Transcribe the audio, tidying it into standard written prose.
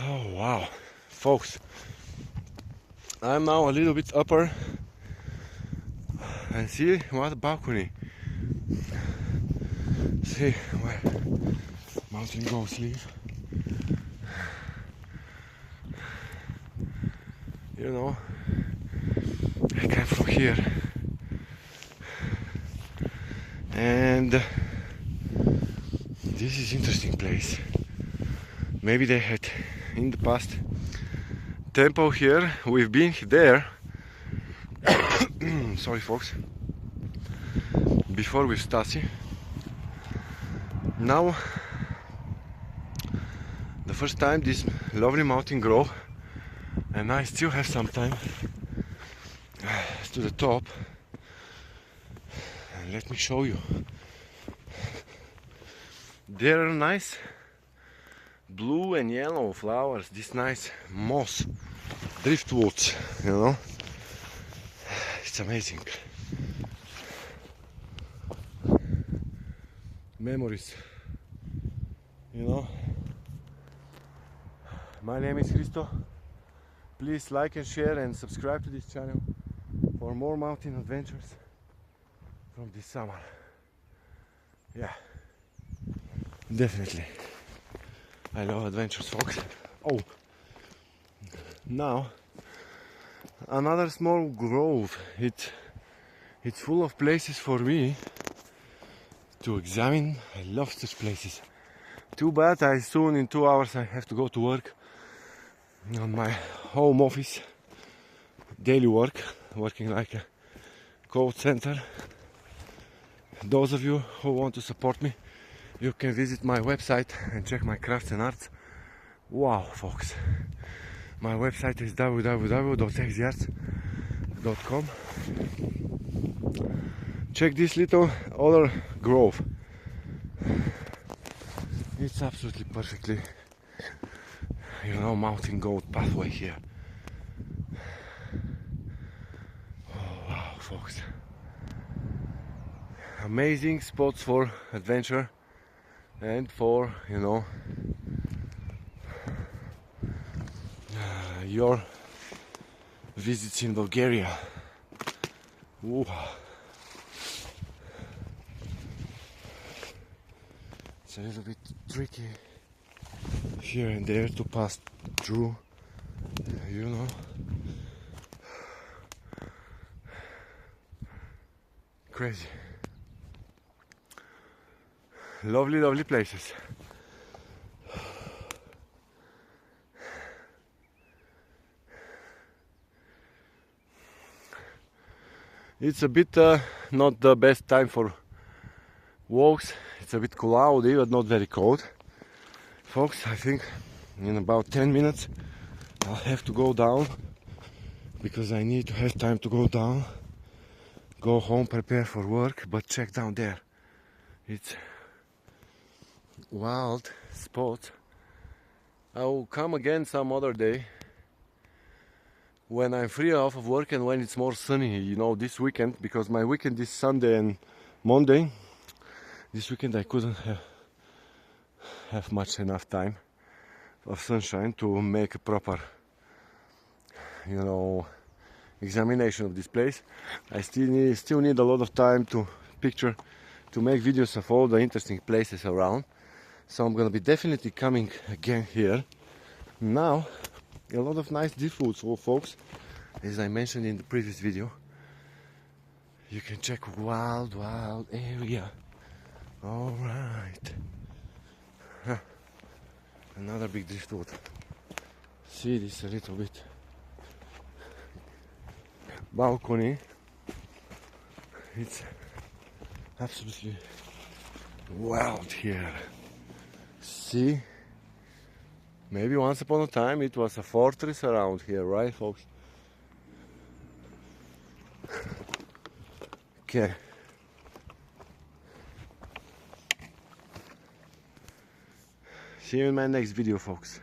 Oh wow, folks, I'm now a little bit upper and see what balcony. See where mountain goats live. You know, I came from here and this is interesting place. Maybe they had in the past temple here. We've been there sorry folks, before with Stasi. Now the first time this lovely mountain grow, and I still have some time to the top, and let me show you. There are nice blue and yellow flowers, this nice moss driftwoods, you know. It's amazing. Memories, you know. My name is Hristo. Please like and share and subscribe to this channel for more mountain adventures from this summer. Yeah, definitely. I love adventures, folks. Oh, now another small grove. It's full of places for me to examine. I love such places. Too bad I soon in 2 hours I have to go to work on my home office, daily work, working like a call center. Those of you who want to support me, you can visit my website and check my crafts and arts. Wow, folks, my website is www.xyarts.com. Check this little other grove. It's absolutely perfectly, you know, mountain goat pathway here. Oh wow, folks, amazing spots for adventure and for, you know, your visits in Bulgaria. Ooh. It's a little bit tricky here and there to pass through, you know. Crazy. Lovely, lovely places. It's a bit not the best time for walks. It's a bit cloudy, but not very cold. Folks, I think in about 10 minutes I'll have to go down, because I need to have time to go down, go home, prepare for work. But check down there. It's wild spot. I will come again some other day when I'm free off of work and when it's more sunny, you know, this weekend, because my weekend is Sunday and Monday. This weekend I couldn't have much enough time of sunshine to make a proper, you know, examination of this place. I still need a lot of time to make videos of all the interesting places around. So I'm gonna be definitely coming again here. Now, a lot of nice driftwoods, so folks, as I mentioned in the previous video. You can check wild area. All right. Huh. Another big driftwood. See this a little bit balcony. It's absolutely wild here. See, maybe once upon a time it was a fortress around here, right, folks? Okay. See you in my next video, folks.